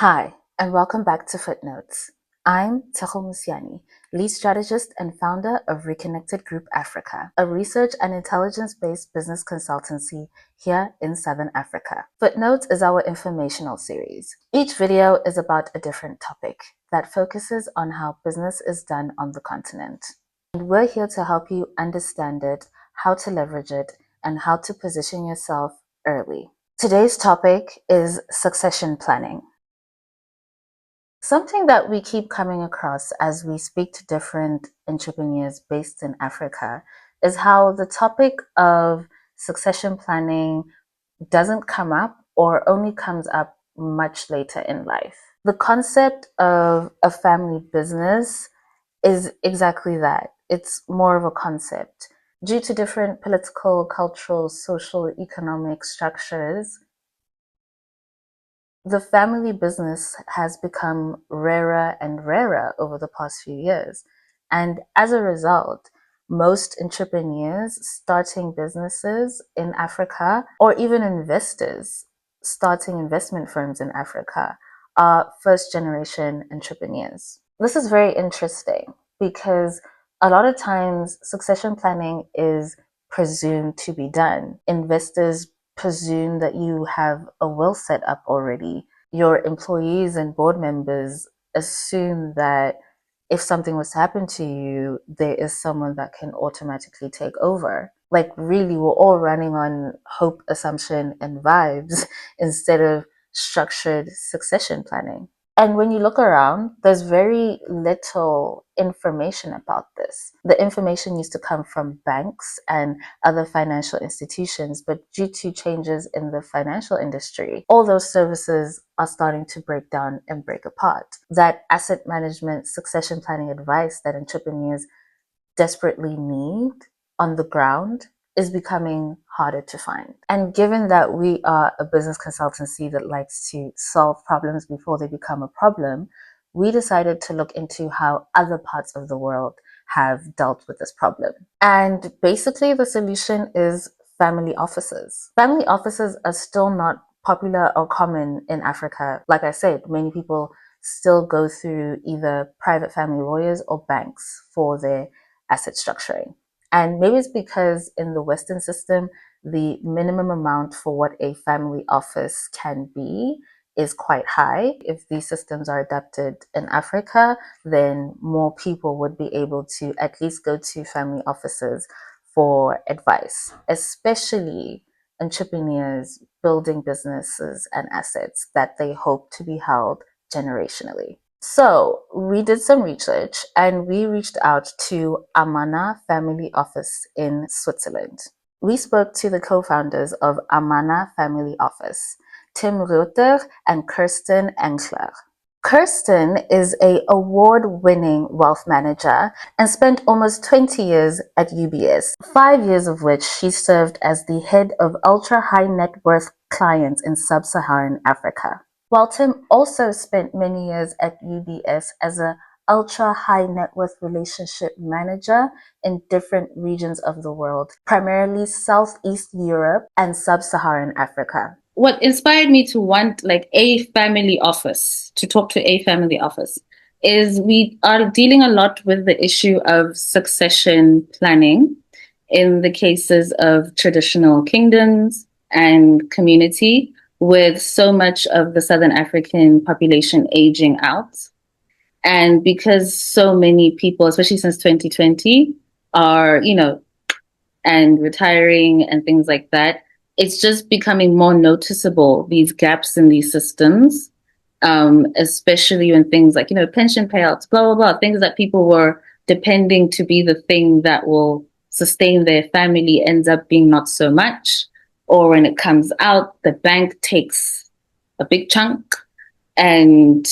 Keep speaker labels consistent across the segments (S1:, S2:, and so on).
S1: Hi, and welcome back to Footnotes. I'm Timm, lead strategist and founder of Reconnected Group Africa, a research and intelligence-based business consultancy here in Southern Africa. Footnotes is our informational series. Each video is about a different topic that focuses on how business is done on the continent. And we're here to help you understand it, how to leverage it, and how to position yourself early. Today's topic is succession planning. Something that we keep coming across as we speak to different entrepreneurs based in Africa is how the topic of succession planning doesn't come up or only comes up much later in life. The concept of a family business is exactly that. It's more of a concept. Due to different political, cultural, social, economic structures, the family business has become rarer and rarer over the past few years. And as a result, most entrepreneurs starting businesses in Africa, or even investors starting investment firms in Africa, are first generation entrepreneurs. This is very interesting because a lot of times succession planning is presumed to be done. Investors presume that you have a will set up already. Your employees and board members assume that if something was to happen to you, there is someone that can automatically take over. Like, really, we're all running on hope, assumption, and vibes instead of structured succession planning. And when you look around, there's very little information about this. The information used to come from banks and other financial institutions, but due to changes in the financial industry, all those services are starting to break down and break apart. That asset management, succession planning advice that entrepreneurs desperately need on the ground is becoming harder to find. And given that we are a business consultancy that likes to solve problems before they become a problem, we decided to look into how other parts of the world have dealt with this problem. And basically the solution is family offices. Family offices are still not popular or common in Africa. Like I said, many people still go through either private family lawyers or banks for their asset structuring. And maybe it's because in the Western system, the minimum amount for what a family office can be is quite high. If these systems are adapted in Africa, then more people would be able to at least go to family offices for advice, especially entrepreneurs building businesses and assets that they hope to be held generationally. So we did some research and we reached out to Amana Family Office in Switzerland. We spoke to the co-founders of Amana Family Office, Timm Reutter and Kerstin Engler. Kerstin is an award-winning wealth manager and spent almost 20 years at UBS, 5 years of which she served as the head of ultra-high net worth clients in sub-Saharan Africa. While Timm also spent many years at UBS as an ultra high net worth relationship manager in different regions of the world, primarily Southeast Europe and Sub-Saharan Africa.
S2: What inspired me to want like a family office, to talk to a family office, is we are dealing a lot with the issue of succession planning in the cases of traditional kingdoms and community, with so much of the Southern African population aging out. And because so many people, especially since 2020, are, and retiring and things like that, it's just becoming more noticeable, these gaps in these systems, especially when things like, pension payouts, blah, blah, blah, things that people were depending to be the thing that will sustain their family ends up being not so much. Or when it comes out, the bank takes a big chunk and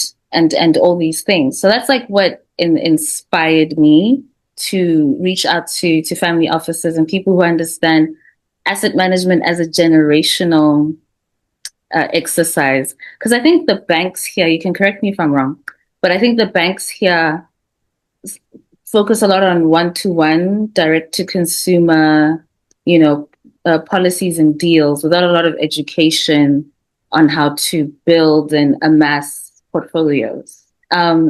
S2: all these things. So that's like what inspired me to reach out to family offices and people who understand asset management as a generational exercise. Because I think the banks here, you can correct me if I'm wrong, but I think the banks here focus a lot on one-to-one, direct-to-consumer, policies and deals without a lot of education on how to build and amass portfolios.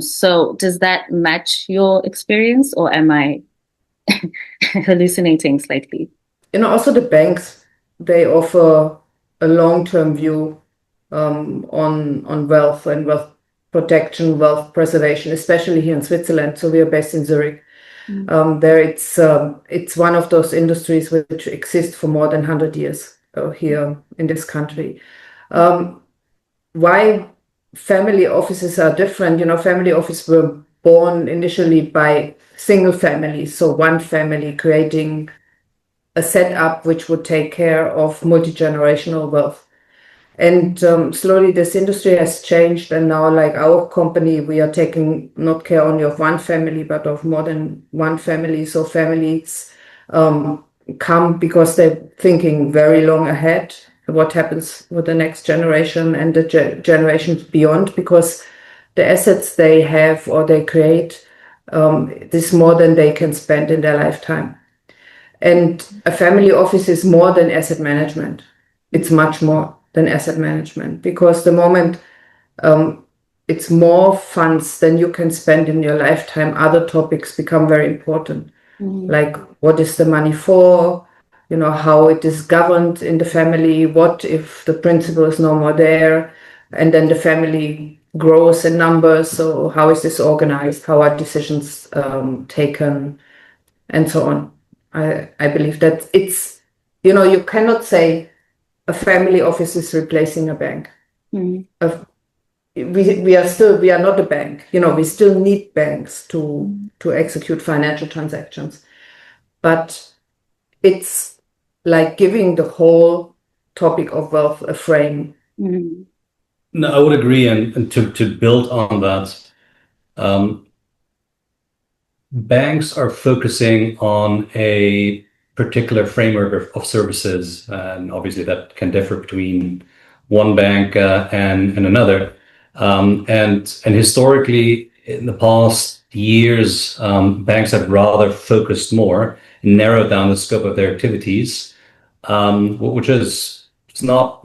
S2: So does that match your experience, or am I hallucinating slightly?
S3: Also the banks, they offer a long-term view on wealth and wealth protection, wealth preservation, especially here in Switzerland. So we are based in Zurich. There it's one of those industries which exist for more than 100 years here in this country. Why family offices are different? Family offices were born initially by single families, so one family creating a setup which would take care of multi-generational wealth. And slowly this industry has changed, and now, like our company, we are taking not care only of one family, but of more than one family. So families come because they're thinking very long ahead what happens with the next generation and the generations beyond, because the assets they have or they create is more than they can spend in their lifetime. And a family office is more than asset management. It's much more than asset management, because the moment it's more funds than you can spend in your lifetime, other topics become very important. Like, what is the money for? How it is governed in the family. What if the principal is no more there? And then the family grows in numbers. So how is this organized? How are decisions taken? And so on. I believe that it's, you cannot say a family office is replacing a bank. We are not a bank. We still need banks to execute financial transactions. But it's like giving the whole topic of wealth a frame.
S4: No, I would agree. And to build on that, banks are focusing on a particular framework of services, and obviously that can differ between one bank and another. And historically, in the past years, banks have rather focused more, narrowed down the scope of their activities, which is it's not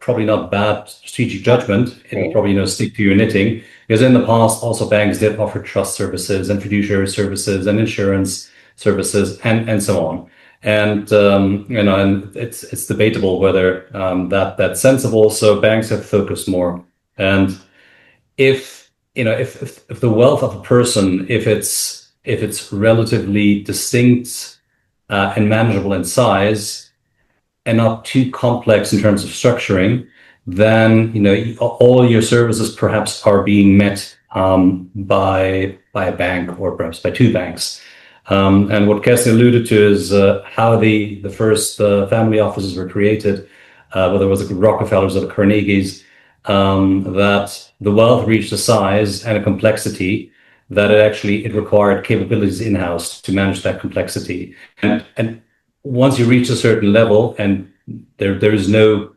S4: probably not bad strategic judgment. It'll probably stick to your knitting, because in the past also banks did offer trust services and fiduciary services and insurance services and so on. And and it's debatable whether that's sensible. So banks have focused more. And if the wealth of a person, if it's relatively distinct and manageable in size and not too complex in terms of structuring, then all your services perhaps are being met by a bank, or perhaps by two banks. And what Kerstin alluded to is how the first family offices were created, whether it was the Rockefellers or the Carnegies, that the wealth reached a size and a complexity that it required capabilities in-house to manage that complexity. And once you reach a certain level, and there is no,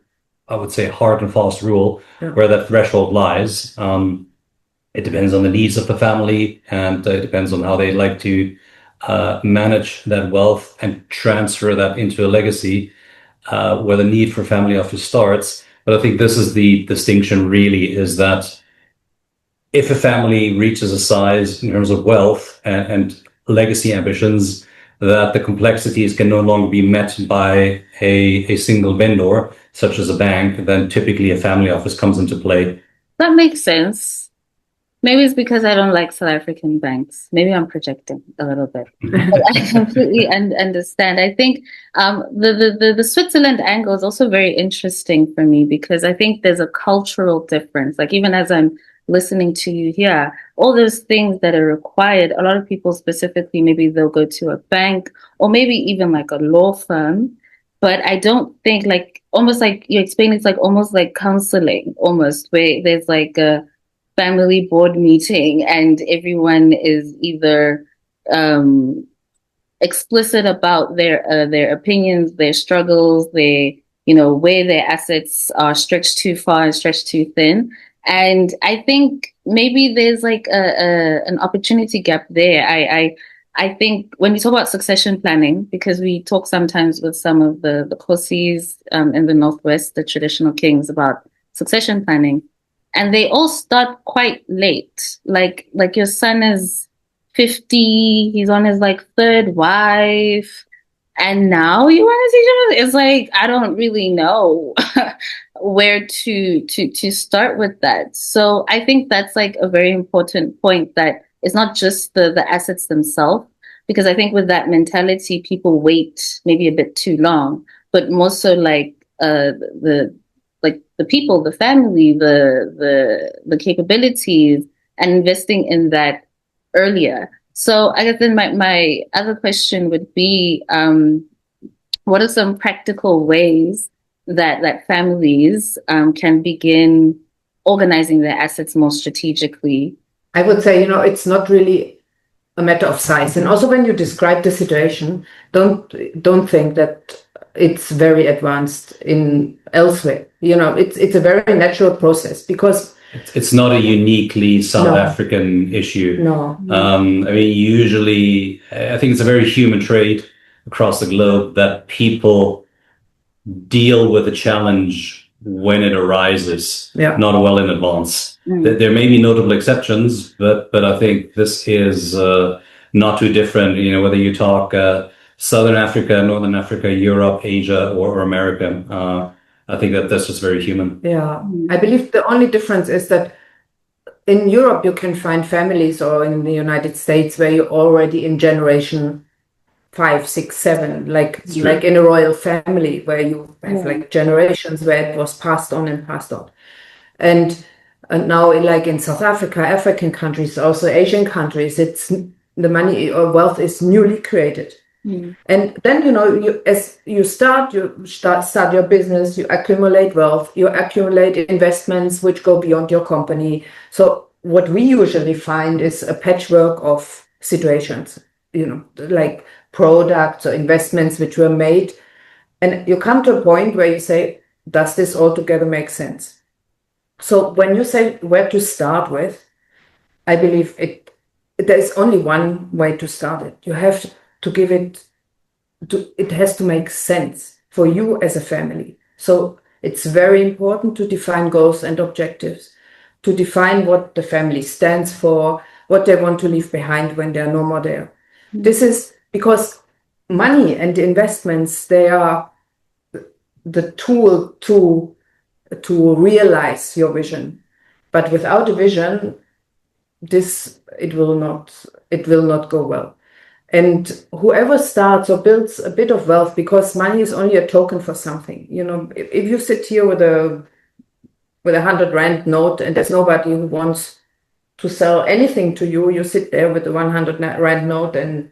S4: I would say, hard and fast rule where that threshold lies. It depends on the needs of the family, and it depends on how they like to manage that wealth and transfer that into a legacy, where the need for family office starts. But I think this is the distinction, really, is that if a family reaches a size in terms of wealth and legacy ambitions, that the complexities can no longer be met by a single vendor, such as a bank, then typically a family office comes into play.
S2: That makes sense. Maybe it's because I don't like South African banks. Maybe I'm projecting a little bit. But I completely understand. I think the Switzerland angle is also very interesting for me, because I think there's a cultural difference. Like, even as I'm listening to you here, all those things that are required, a lot of people specifically, maybe they'll go to a bank or maybe even like a law firm. But I don't think, like, almost like you explained, it's like almost like counseling, almost, where there's like a family board meeting and everyone is either explicit about their opinions, their struggles, where their assets are stretched too far and stretched too thin. And I think maybe there's like an opportunity gap there. I think when we talk about succession planning, because we talk sometimes with some of the Khosis in the Northwest, the traditional kings, about succession planning. and they all start quite late. Like your son is 50, he's on his like third wife, and now you want to teach him? It's like, I don't really know where to start with that. So I think that's like a very important point, that it's not just the assets themselves, because I think with that mentality, people wait maybe a bit too long, but more so like the people, the family, the capabilities, and investing in that earlier. So I guess then my other question would be, what are some practical ways that families can begin organizing their assets more strategically?
S3: I would say, it's not really a matter of size. And also when you describe the situation, don't think that it's very advanced in elsewhere. It's a very natural process, because
S4: it's not a uniquely South African issue.
S3: No.
S4: I mean, usually, I think it's a very human trait across the globe that people deal with a challenge when it arises, not well in advance. There may be notable exceptions, but I think this is not too different. Whether you talk Southern Africa, Northern Africa, Europe, Asia, or America, I think that's just very human.
S3: Yeah, I believe the only difference is that in Europe you can find families, or in the United States, where you're already in generation 5, 6, 7, like in a royal family, where you have like generations where it was passed on and passed on. And now, like in South Africa, African countries, also Asian countries, it's the money or wealth is newly created. And then, as you start your business, you accumulate wealth, you accumulate investments which go beyond your company. So what we usually find is a patchwork of situations, like products or investments which were made. And you come to a point where you say, does this altogether make sense? So when you say where to start with, I believe there is only one way to start it. You have to give it has to make sense for you as a family. So it's very important to define goals and objectives, to define what the family stands for, what they want to leave behind when they're no more there. This is because money and investments, they are the tool to realize your vision. But without a vision, it will not go well. And whoever starts or builds a bit of wealth, because money is only a token for something. If you sit here with a 100 Rand note and there's nobody who wants to sell anything to you, you sit there with the 100 Rand note and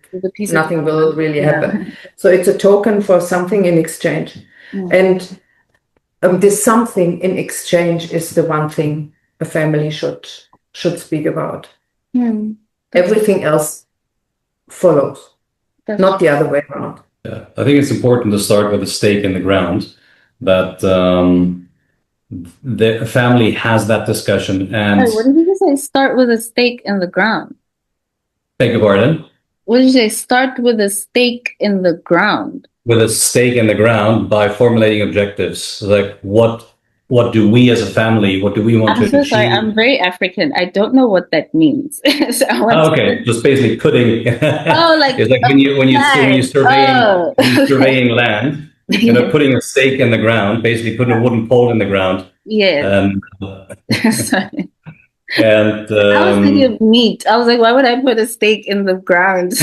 S3: nothing will really happen. So it's a token for something in exchange. And this something in exchange is the one thing a family should speak about. Everything else follows, not the other way around.
S4: Yeah, I think it's important to start with a stake in the ground, that the family has that discussion. And
S2: what did you say? Start with a stake in the ground.
S4: Beg your pardon?
S2: What did you say? Start with a stake in the ground.
S4: With a stake in the ground by formulating objectives, like what do we as a family, what do we want to achieve? I'm so sorry,
S2: I'm very African. I don't know what that means. So
S4: okay, just basically putting. It's like when you're surveying land, putting a stake in the ground, basically putting a wooden pole in the ground.
S2: Yeah.
S4: Sorry.
S2: And I was thinking of meat. I was like, why would I put a stake in the ground?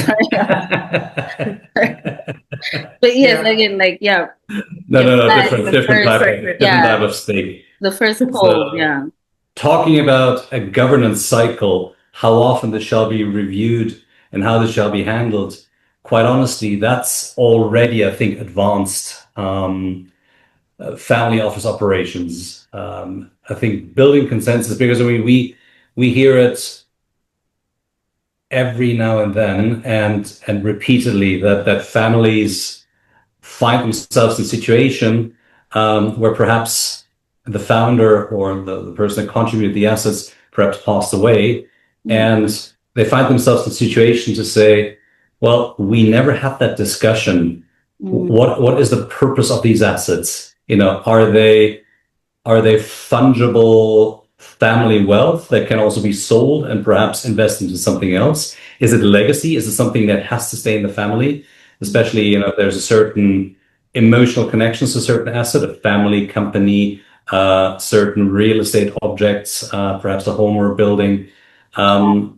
S2: But yes, again, like,
S4: No, different type of stake.
S2: The first pole,
S4: Talking about a governance cycle, how often this shall be reviewed and how this shall be handled, quite honestly, that's already, I think, advanced family office operations. I think building consensus, because we hear it every now and then and repeatedly that families find themselves in a situation where perhaps the founder or the person that contributed the assets perhaps passed away, and they find themselves in a situation to say, well, we never had that discussion. What is the purpose of these assets? Are they fungible family wealth that can also be sold and perhaps invest into something else? Is it a legacy? Is it something that has to stay in the family? Especially, if there's a certain emotional connections to a certain asset, a family company, certain real estate objects, perhaps a home or a building. What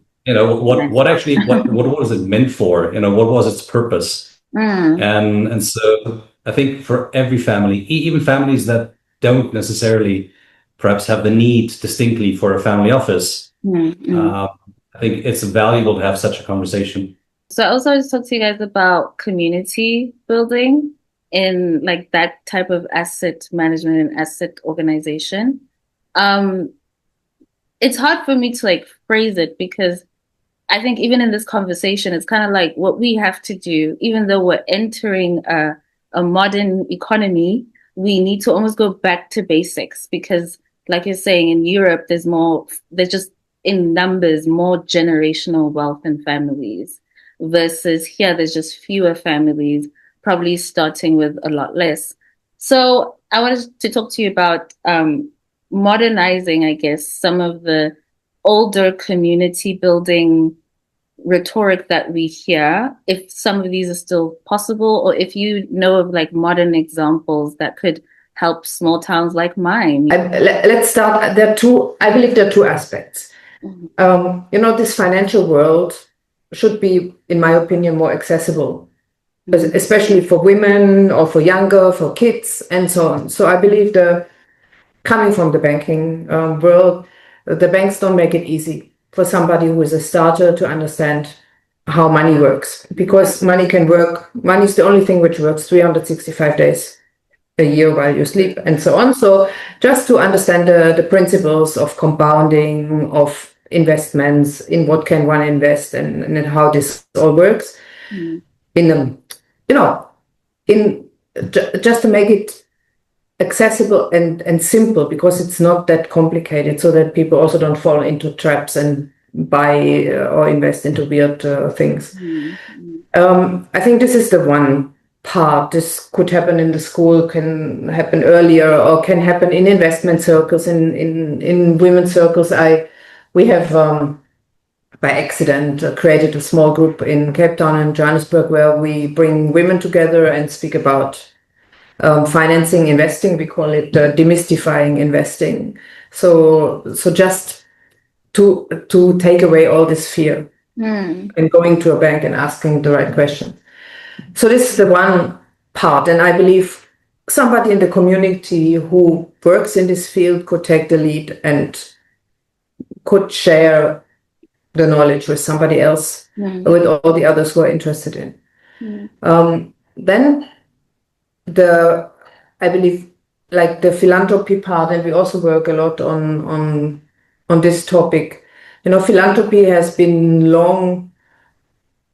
S4: was it meant for? What was its purpose? And so I think for every family, even families that don't necessarily perhaps have the need distinctly for a family office, I think it's valuable to have such a conversation.
S2: So I also want to talk to you guys about community building in like that type of asset management and asset organization. It's hard for me to like phrase it because I think even in this conversation, it's kind of like what we have to do, even though we're entering a modern economy, we need to almost go back to basics because like you're saying, in Europe, there's just in numbers, more generational wealth in families versus here, there's just fewer families, probably starting with a lot less. So I wanted to talk to you about modernizing, I guess, some of the older community building rhetoric that we hear, if some of these are still possible, or if you know of like modern examples that could help small towns like mine.
S3: Let's start. I believe there are two aspects. This financial world should be, in my opinion, more accessible, especially for women or for for kids and so on. So I believe coming from the banking world, the banks don't make it easy for somebody who is a starter to understand how money works, because money is the only thing which works 365 days a year while you sleep and so on. So just to understand the principles of compounding, of investments, in what can one invest and how this all works just to make it accessible and simple, because it's not that complicated, so that people also don't fall into traps and buy or invest into weird things. I think this is the one part. This could happen in the school, can happen earlier, or can happen in investment circles, in women's circles. We have by accident created a small group in Cape Town and Johannesburg where we bring women together and speak about financing, investing. We call it demystifying investing. So just to take away all this fear and going to a bank and asking the right question. So this is the one part, and I believe somebody in the community who works in this field could take the lead and could share the knowledge with somebody else, with all the others who are interested in. Then I believe, like the philanthropy part, and we also work a lot on this topic. Philanthropy has been long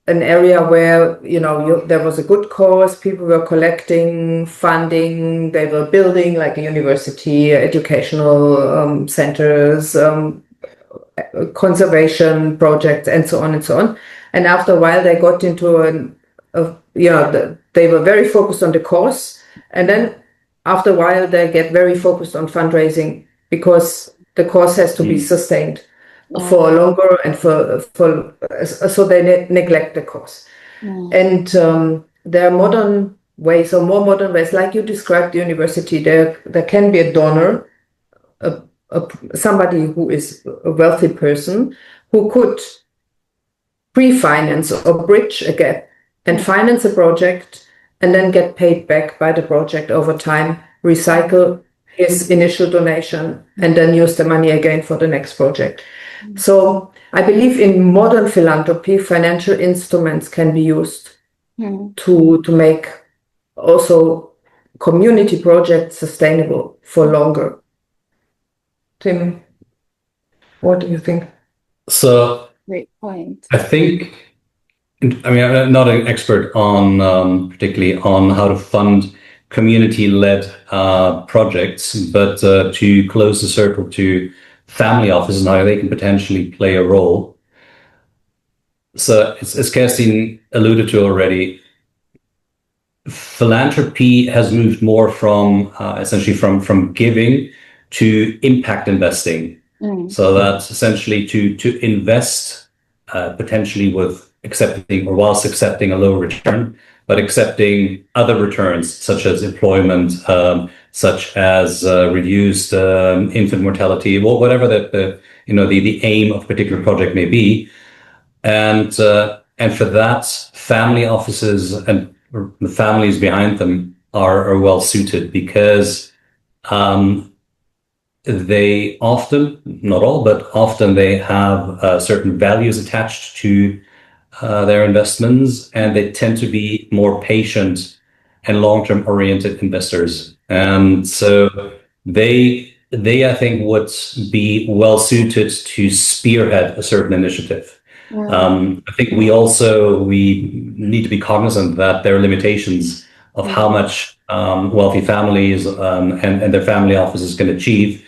S3: an area where there was a good cause, people were collecting funding, they were building like a university, educational centers, conservation projects, and so on and so on. And after a while, they got into they were very focused on the cause, and then after a while, they get very focused on fundraising, because the cause has to be sustained for longer, and so they neglect the cause. And there are modern ways, or more modern ways, like you described the university. There can be a donor, somebody who is a wealthy person who could pre-finance or bridge a gap and finance a project, and then get paid back by the project over time, recycle his initial donation, and then use the money again for the next project. So I believe in modern philanthropy, financial instruments can be used to make also community projects sustainable for longer. Timm, what do you think?
S4: So
S2: Great point.
S4: I think, I'm not an expert on particularly on how to fund community-led projects, but to close the circle to family offices and how they can potentially play a role. So as Kerstin alluded to already, philanthropy has moved more from essentially from giving to impact investing. So that's essentially to invest potentially with accepting or whilst accepting a low return, but accepting other returns such as employment, such as reduced infant mortality, whatever the aim of a particular project may be. And for that, family offices and the families behind them are well suited because they often, not all, but often they have certain values attached to their investments, and they tend to be more patient and long-term oriented investors. And so they I think would be well suited to spearhead a certain initiative. I think we need to be cognizant that there are limitations of how much wealthy families and their family offices can achieve.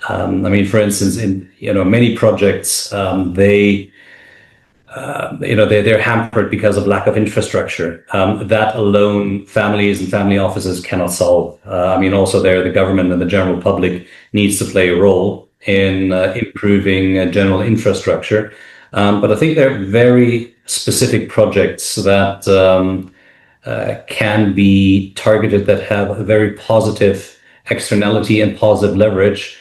S4: I mean, for instance, in many projects, they're hampered because of lack of infrastructure. That alone, families and family offices cannot solve. I mean, also there, the government and the general public needs to play a role in improving general infrastructure. But I think there are very specific projects that can be targeted that have a very positive externality and positive leverage,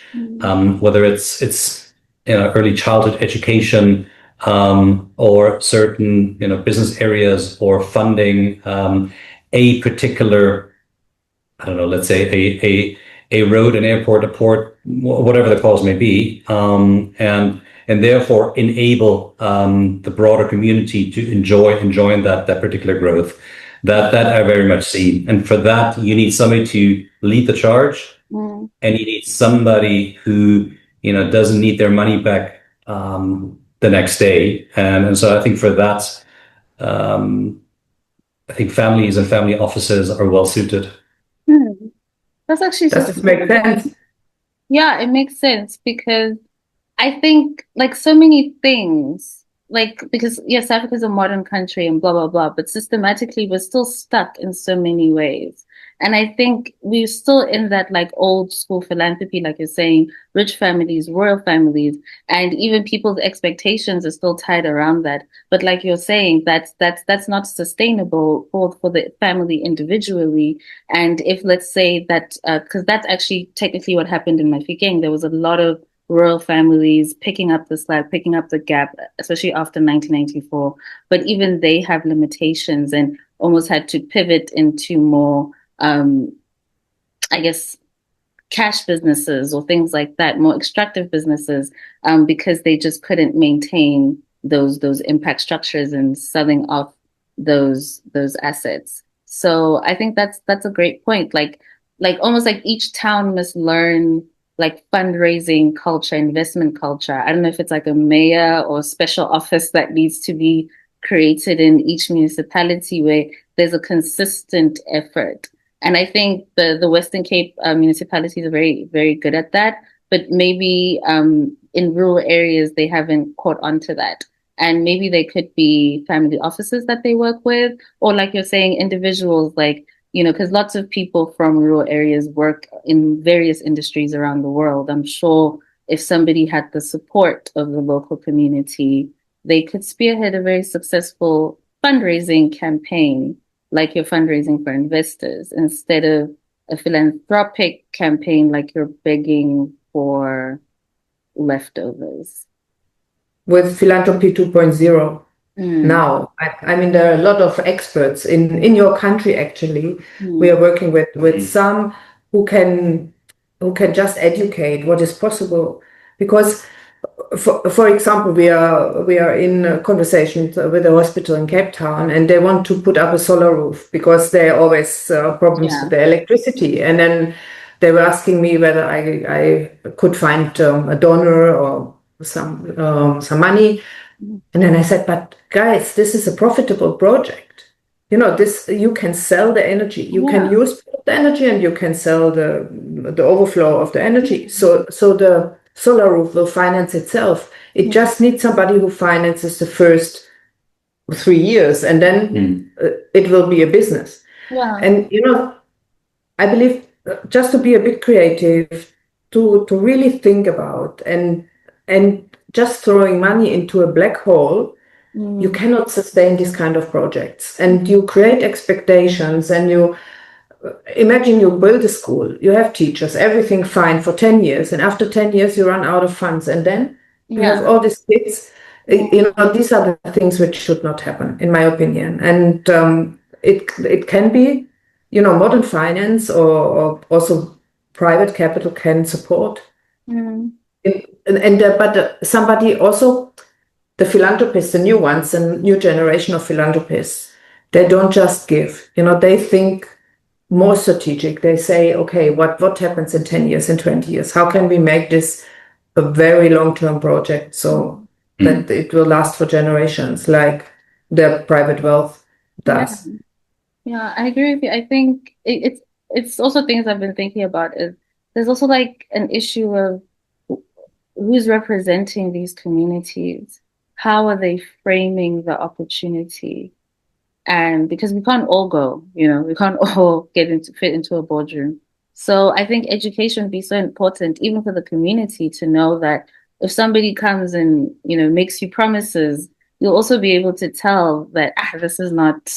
S4: whether it's early childhood education, or certain business areas, or funding a particular, I don't know, let's say a road, an airport, a port, whatever the cause may be, and therefore enable the broader community to enjoy that particular growth. That I very much see, and for that you need somebody to lead the charge, and you need somebody who doesn't need their money back the next day, and so I think for that, I think families and family offices are well suited.
S2: That's actually
S3: Does this make sense?
S2: Yeah, it makes sense because I think like so many things, like because yes, Africa is a modern country and blah, blah, blah, but systematically we're still stuck in so many ways. And I think we're still in that like old school philanthropy, like you're saying, rich families, royal families, and even people's expectations are still tied around that. But like you're saying, that's not sustainable for the family individually. And if let's say that, because that's actually technically what happened in Mafikeng, there was a lot of royal families picking up the slack, picking up the gap, especially after 1994. But even they have limitations and almost had to pivot into more, I guess, cash businesses or things like that, more extractive businesses, because they just couldn't maintain those impact structures and selling off those assets. So I think that's a great point. Like almost like each town must learn like fundraising culture, investment culture. I don't know if it's like a mayor or special office that needs to be created in each municipality where there's a consistent effort. And I think the Western Cape municipalities are very, very good at that. But maybe in rural areas, they haven't caught on to that. And maybe they could be family offices that they work with, or like you're saying, individuals like, because lots of people from rural areas work in various industries around the world. I'm sure if somebody had the support of the local community, they could spearhead a very successful fundraising campaign, like you're fundraising for investors, instead of a philanthropic campaign like you're begging for leftovers.
S3: With Philanthropy 2.0 now, I mean, there are a lot of experts in your country, actually. We are working with some who can just educate what is possible. Because, for example, we are in a conversation with a hospital in Cape Town, and they want to put up a solar roof because there are always problems with the electricity. And then they were asking me whether I could find a donor or some money. And then I said, but guys, this is a profitable project. This, you can sell the energy, you can use the energy, and you can sell the overflow of the energy. So the solar roof will finance itself. It just needs somebody who finances the first 3 years, and then it will be a business. And I believe just to be a bit creative, to really think about and And just throwing money into a black hole, you cannot sustain these kind of projects. And you create expectations, and you imagine you build a school, you have teachers, everything fine for 10 years. And after 10 years, you run out of funds. And then you have all these kids. You know, these are the things which should not happen, in my opinion. And it can be, you know, modern finance or also private capital can support. But somebody also, the philanthropists, the new ones, the new generation of philanthropists, they don't just give. You know, they think more strategic. They say, okay, what happens in 10 years, in 20 years? How can we make this a very long-term project so that it will last for generations, like the private wealth does?
S2: Yeah, I agree with you. I think it's also things I've been thinking about is there's also like an issue of who's representing these communities. How are they framing the opportunity? And because we can't all go, we can't all fit into a boardroom. So I think education would be so important, even for the community, to know that if somebody comes and, makes you promises, you'll also be able to tell that, this is not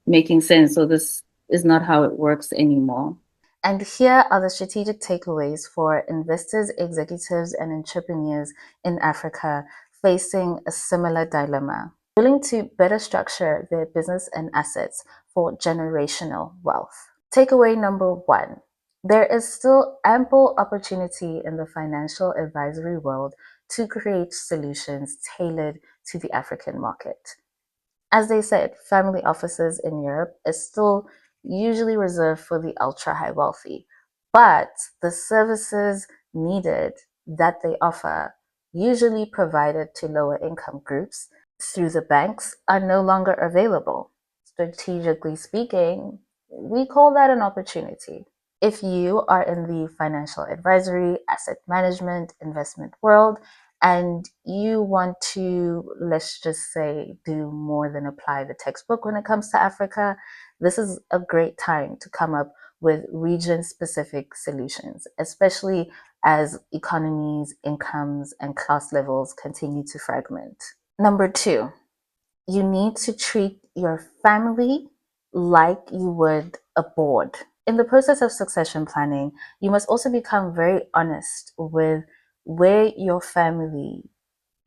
S2: making sense, or this is not how it works anymore.
S1: And here are the strategic takeaways for investors, executives, and entrepreneurs in Africa facing a similar dilemma, willing to better structure their business and assets for generational wealth. Takeaway number 1. There is still ample opportunity in the financial advisory world to create solutions tailored to the African market. As they said, family offices in Europe is still usually reserved for the ultra-high wealthy, but the services needed that they offer, usually provided to lower income groups through the banks, are no longer available. Strategically speaking, we call that an opportunity. If you are in the financial advisory, asset management, investment world, and you want to, let's just say, do more than apply the textbook when it comes to Africa, this is a great time to come up with region-specific solutions, especially as economies, incomes, and class levels continue to fragment. Number 2, you need to treat your family like you would a board. In the process of succession planning, you must also become very honest with where your family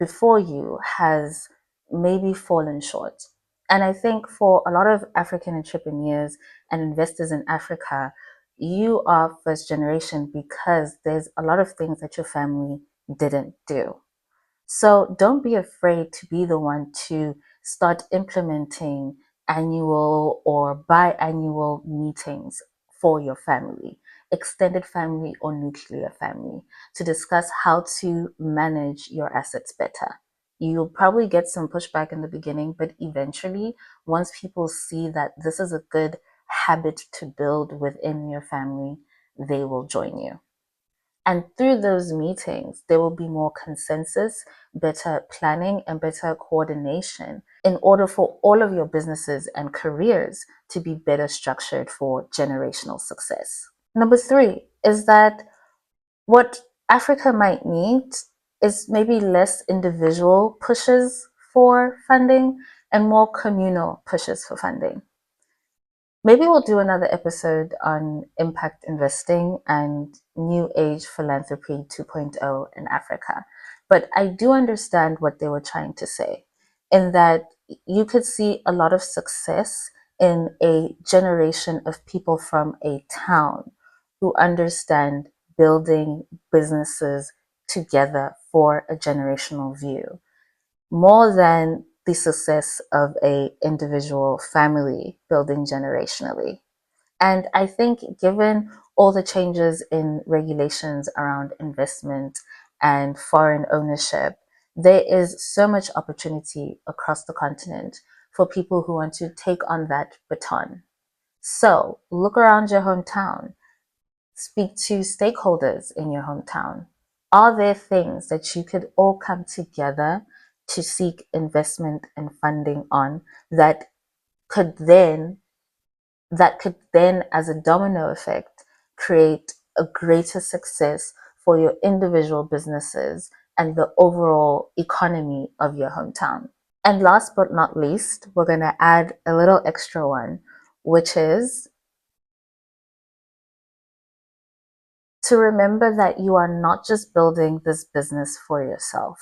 S1: before you has maybe fallen short. And I think for a lot of African entrepreneurs and investors in Africa, you are first generation because there's a lot of things that your family didn't do. So don't be afraid to be the one to start implementing annual or biannual meetings for your family, extended family or nuclear family, to discuss how to manage your assets better. You'll probably get some pushback in the beginning, but eventually, once people see that this is a good habit to build within your family, they will join you. And through those meetings, there will be more consensus, better planning, and better coordination in order for all of your businesses and careers to be better structured for generational success. Number 3 is that what Africa might need is maybe less individual pushes for funding and more communal pushes for funding. Maybe we'll do another episode on impact investing and new age philanthropy 2.0 in Africa. But I do understand what they were trying to say, in that you could see a lot of success in a generation of people from a town who understand building businesses together for a generational view, more than the success of a individual family building generationally. And I think given all the changes in regulations around investment and foreign ownership, there is so much opportunity across the continent for people who want to take on that baton. So look around your hometown, speak to stakeholders in your hometown. Are there things that you could all come together to seek investment and funding on that could then as a domino effect create a greater success for your individual businesses and the overall economy of your hometown. And last but not least, we're going to add a little extra one, which is to remember that you are not just building this business for yourself.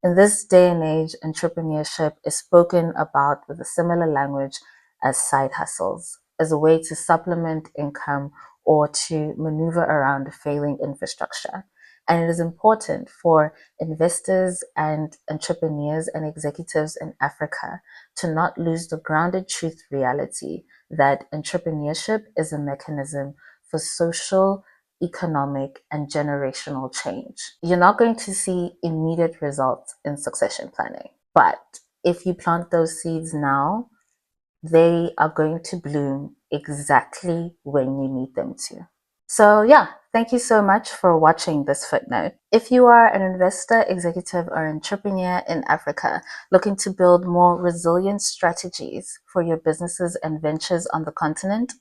S1: In this day and age, entrepreneurship is spoken about with a similar language as side hustles, as a way to supplement income or to maneuver around failing infrastructure. And it is important for investors and entrepreneurs and executives in Africa to not lose the grounded truth reality that entrepreneurship is a mechanism for social, economic, and generational change. You're not going to see immediate results in succession planning, but if you plant those seeds now, they are going to bloom exactly when you need them to. So yeah, thank you so much for watching this footnote. If you are an investor, executive, or entrepreneur in Africa looking to build more resilient strategies for your businesses and ventures on the continent,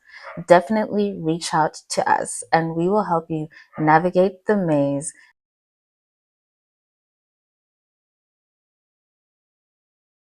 S1: definitely reach out to us and we will help you navigate the maze